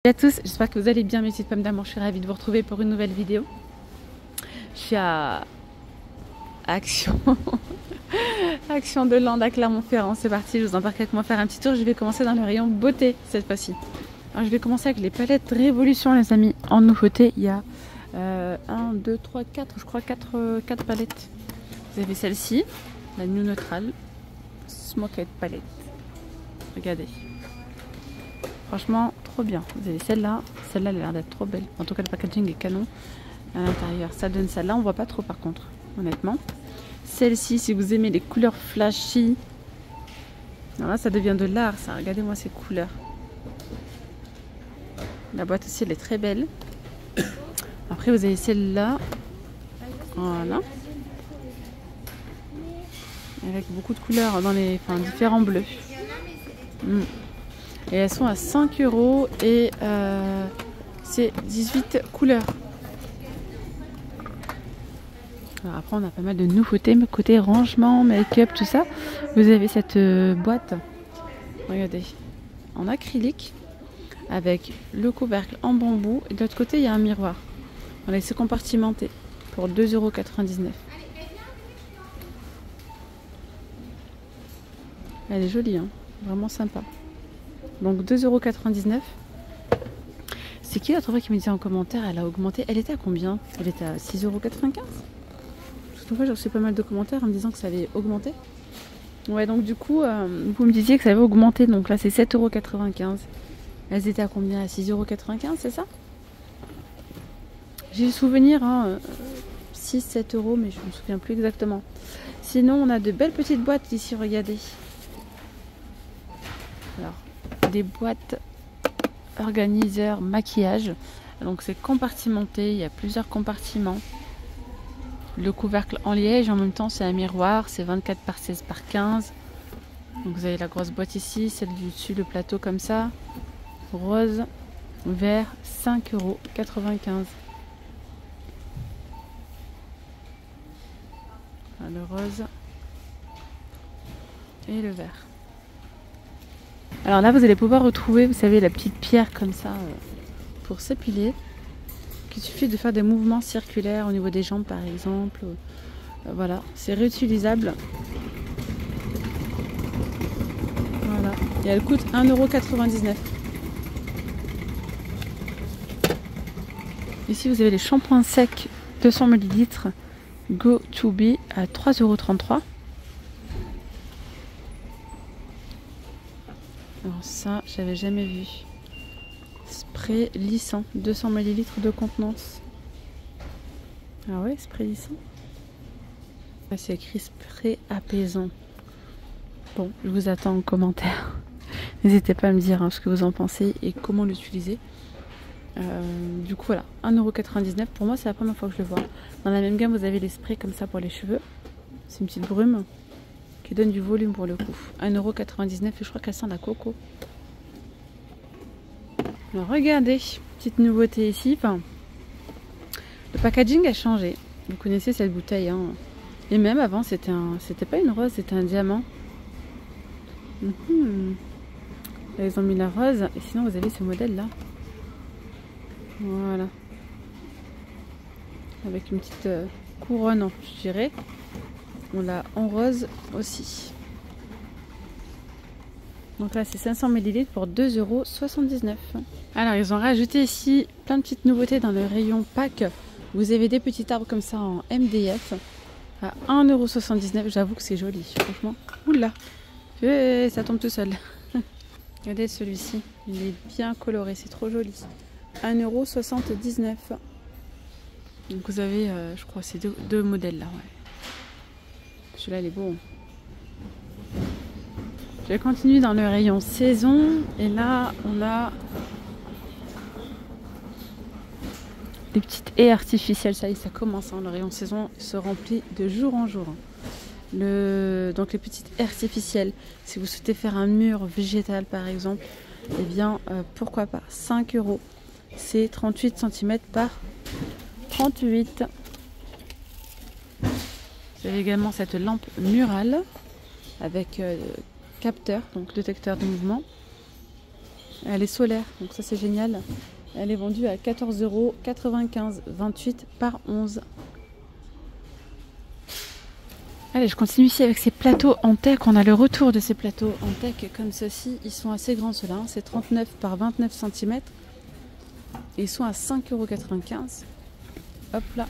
Salut à tous, j'espère que vous allez bien mes petites pommes d'amour, je suis ravie de vous retrouver pour une nouvelle vidéo. Je suis à Action Action de Land à Clermont-Ferrand, c'est parti, je vous embarque avec moi faire un petit tour. Je vais commencer dans le rayon beauté cette fois-ci. Alors je vais commencer avec les palettes Révolution les amis. En nouveauté il y a 1, 2, 3, 4, je crois 4 palettes. Vous avez celle-ci, la New Neutral Smoked Palette, regardez. Franchement, trop bien. Vous avez celle-là. Celle-là, elle a l'air d'être trop belle. En tout cas, le packaging est canon à l'intérieur. Ça donne ça. Là, on voit pas trop par contre, honnêtement. Celle-ci, si vous aimez les couleurs flashy. Alors là, ça devient de l'art, ça. Regardez-moi ces couleurs. La boîte aussi, elle est très belle. Après, vous avez celle-là. Voilà. Avec beaucoup de couleurs dans les, différents bleus. Et elles sont à 5 € et c'est 18 couleurs. Alors après on a pas mal de nouveautés, côté rangement, make-up, tout ça. Vous avez cette boîte, regardez, en acrylique avec le couvercle en bambou. Et de l'autre côté il y a un miroir. Voilà, c'est compartimenté pour 2,99 €. Elle est jolie, hein, vraiment sympa. Donc 2,99 €. C'est qui l'autre fois qui me disait en commentaire, elle a augmenté. Elle était à combien? Elle était à 6,95 €. Parce que fois j'ai reçu pas mal de commentaires en me disant que ça avait augmenté. Ouais, donc du coup, vous me disiez que ça avait augmenté. Donc là c'est 7,95 €. Elles étaient à combien? À 6,95 €, c'est ça? J'ai le souvenir, hein, 6-7 €, mais je ne me souviens plus exactement. Sinon on a de belles petites boîtes ici, regardez. Alors, des boîtes organiseurs maquillage, donc c'est compartimenté, il y a plusieurs compartiments. Le couvercle en liège, en même temps c'est un miroir, c'est 24 par 16 par 15. Donc vous avez la grosse boîte ici, celle du dessus, le plateau comme ça, rose, vert, 5,95 €. Le rose et le vert. Alors là, vous allez pouvoir retrouver, vous savez, la petite pierre comme ça pour s'épiler. Il suffit de faire des mouvements circulaires au niveau des jambes, par exemple. Voilà, c'est réutilisable. Voilà, et elle coûte 1,99 €. Ici, vous avez les shampoings secs 200 ml Go To Be à 3,33 €. Alors ça, j'avais jamais vu. Spray lissant, 200 ml de contenance. Ah ouais, spray lissant. Ah, c'est écrit spray apaisant. Bon, je vous attends en commentaire. N'hésitez pas à me dire ce que vous en pensez et comment l'utiliser. Du coup voilà, 1,99 €. Pour moi, c'est la première fois que je le vois. Dans la même gamme, vous avez les sprays comme ça pour les cheveux. C'est une petite brume qui donne du volume pour le coup. 1,99 € et je crois qu'elle sent la coco. Alors regardez, petite nouveauté ici. Enfin, le packaging a changé. Vous connaissez cette bouteille, hein. Et même avant, c'était pas une rose, c'était un diamant. Là, ils ont mis la rose. Et sinon, vous avez ce modèle-là. Voilà. Avec une petite couronne, je dirais. On l'a en rose aussi. Donc là, c'est 500 ml pour 2,79 €. Alors, ils ont rajouté ici plein de petites nouveautés dans le rayon pack. Vous avez des petits arbres comme ça en MDF à 1,79 €. J'avoue que c'est joli, franchement. Oula, ça tombe tout seul. Regardez celui-ci, il est bien coloré, c'est trop joli. 1,79 €. Donc vous avez, je crois, ces deux modèles là. Ouais. Celui-là, il est beau. Je vais continuer dans le rayon saison. Et là, on a des petites haies artificielles. Ça y est, ça commence. Le rayon saison se remplit de jour en jour. Donc les petites haies artificielles. Si vous souhaitez faire un mur végétal, par exemple, eh bien, pourquoi pas. 5 €. C'est 38 cm par 38. Vous avez également cette lampe murale avec capteur, donc détecteur de mouvement. Elle est solaire, donc ça c'est génial. Elle est vendue à 14,95 €, 28 par 11. Allez, je continue ici avec ces plateaux en teck. On a le retour de ces plateaux en teck comme ceci. Ils sont assez grands ceux-là. C'est 39 par 29 cm. Et ils sont à 5,95 €. Hop là.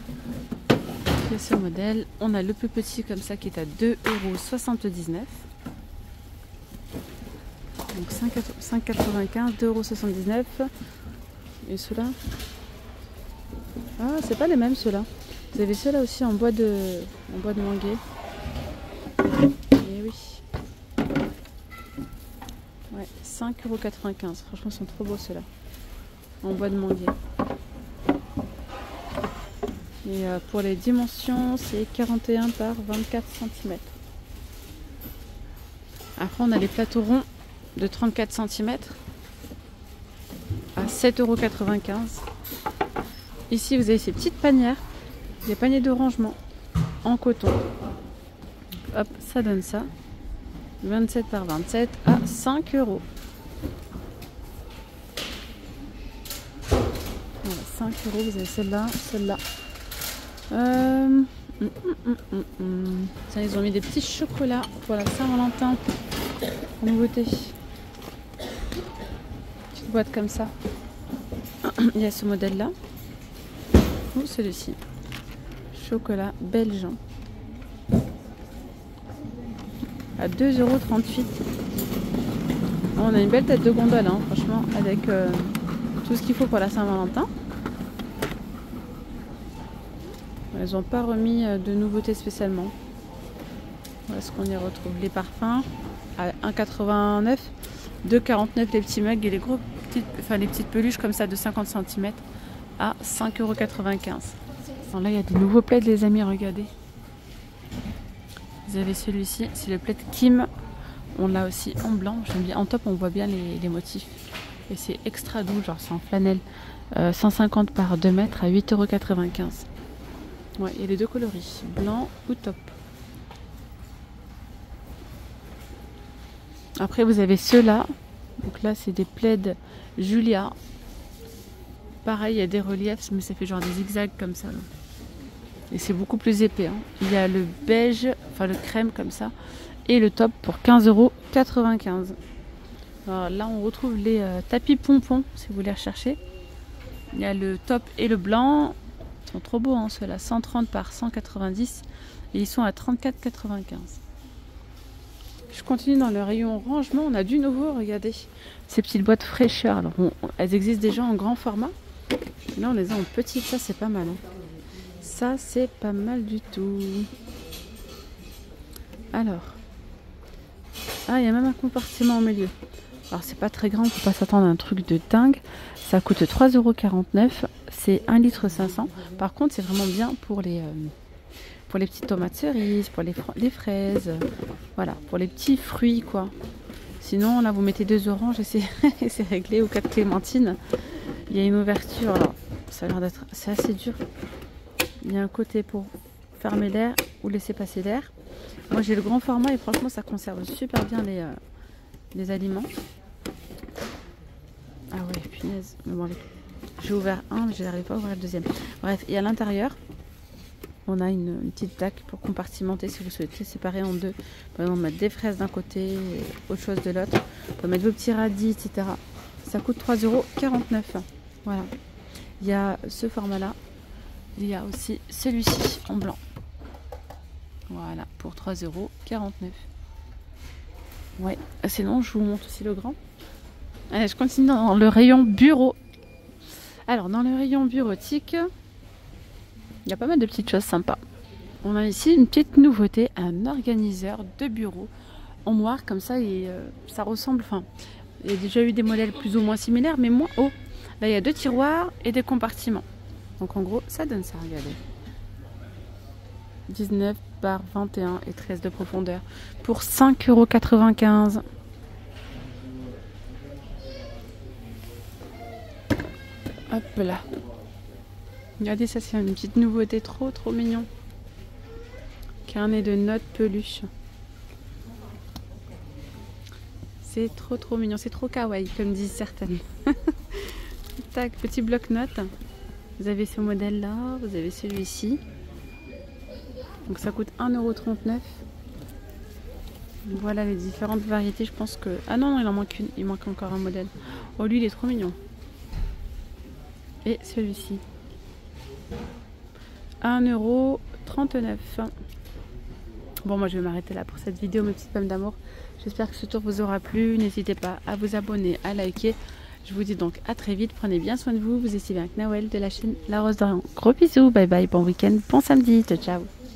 C'est ce modèle. On a le plus petit comme ça qui est à 2,79 €. Donc 5,95 €, 2,79 €. Et ceux-là. Ah, c'est pas les mêmes ceux-là. Vous avez ceux-là aussi en bois de manguier. Et oui. Ouais, 5,95 €. Franchement, ils sont trop beaux ceux-là. En bois de manguier. Et pour les dimensions, c'est 41 par 24 cm. Après, on a les plateaux ronds de 34 cm à 7,95 €. Ici, vous avez ces petites panières, des paniers de rangement en coton. Hop, ça donne ça. 27 par 27 à 5 €. Voilà, 5 €, vous avez celle-là, celle-là. Ça, ils ont mis des petits chocolats pour la Saint-Valentin. Nouveauté. Petite boîte comme ça. Il y a ce modèle-là. Ou celui-ci. Chocolat belge. À 2,38 €. On a une belle tête de gondole, hein, franchement, avec tout ce qu'il faut pour la Saint-Valentin. Ils n'ont pas remis de nouveautés spécialement. Voilà ce qu'on y retrouve. Les parfums à 1,89 €, 2,49 € les petits mugs et les les petites peluches comme ça de 50 cm à 5,95 €. Là, il y a des nouveaux plaids, les amis, regardez. Vous avez celui-ci, c'est le plaid Kim. On l'a aussi en blanc. J'aime bien. En top, on voit bien les motifs. Et c'est extra doux, genre c'est en flanelle. 150 par 2 mètres à 8,95 €. Ouais, il y a les deux coloris, blanc ou top. Après, vous avez ceux-là. Donc là, c'est des plaids Julia. Pareil, il y a des reliefs, mais ça fait genre des zigzags comme ça. Là. Et c'est beaucoup plus épais. Hein. Il y a le beige, enfin le crème comme ça. Et le top pour 15,95 €. Alors là, on retrouve les tapis pompons, si vous voulez rechercher. Il y a le top et le blanc. Ils sont trop beaux, hein, ceux-là. 130 par 190. Et ils sont à 34,95 €. Je continue dans le rayon rangement. On a du nouveau, regardez. Ces petites boîtes fraîcheur. Alors, elles existent déjà en grand format. Là, on les a en petit. Ça, c'est pas mal. Hein. Ça, c'est pas mal du tout. Alors. Ah, il y a même un compartiment au milieu. Alors, c'est pas très grand. On ne peut pas s'attendre à un truc de dingue. Ça coûte 3,49 €. C'est 1,5 litre. Par contre, c'est vraiment bien pour les petites tomates cerises, pour les fraises. Voilà, pour les petits fruits, quoi. Sinon, là, vous mettez 2 oranges et c'est réglé. Ou 4 clémentines. Il y a une ouverture. Alors, ça a l'air d'être... C'est assez dur. Il y a un côté pour fermer l'air ou laisser passer l'air. Moi, j'ai le grand format et franchement, ça conserve super bien les aliments. Ah ouais, punaise. Bon, j'ai ouvert un, mais je n'arrive pas à ouvrir le deuxième. Bref, et à l'intérieur, on a une petite plaque pour compartimenter si vous souhaitez séparer en deux. Par exemple, mettre des fraises d'un côté et autre chose de l'autre. On peut mettre vos petits radis, etc. Ça coûte 3,49 €. Voilà. Il y a ce format-là. Il y a aussi celui-ci en blanc. Voilà, pour 3,49 €. Ouais, sinon je vous montre aussi le grand. Allez, je continue dans le rayon bureau. Alors, dans le rayon bureautique, il y a pas mal de petites choses sympas. On a ici une petite nouveauté, un organiseur de bureau en noir, comme ça, et ça ressemble, enfin, il y a déjà eu des modèles plus ou moins similaires, mais moins hauts. Là, il y a 2 tiroirs et des compartiments. Donc, en gros, ça donne ça, regardez. 19 par 21 et 13 de profondeur pour 5,95 €. Hop là. Regardez, ça c'est une petite nouveauté trop mignon. Carnet de notes peluche. C'est trop mignon, c'est trop kawaii comme disent certaines. Tac, petit bloc-notes. Vous avez ce modèle là, vous avez celui-ci. Donc ça coûte 1,39 €. Voilà les différentes variétés, je pense que... Ah non, il en manque une, il manque encore un modèle. Oh lui il est trop mignon. Et celui-ci. 1,39 €. Bon, moi je vais m'arrêter là pour cette vidéo, mes petites pommes d'amour. J'espère que ce tour vous aura plu. N'hésitez pas à vous abonner, à liker. Je vous dis donc à très vite. Prenez bien soin de vous. Vous étiez bien avec Nawel de la chaîne La Rose d'Orient. Gros bisous, bye bye, bon week-end, bon samedi, ciao ciao.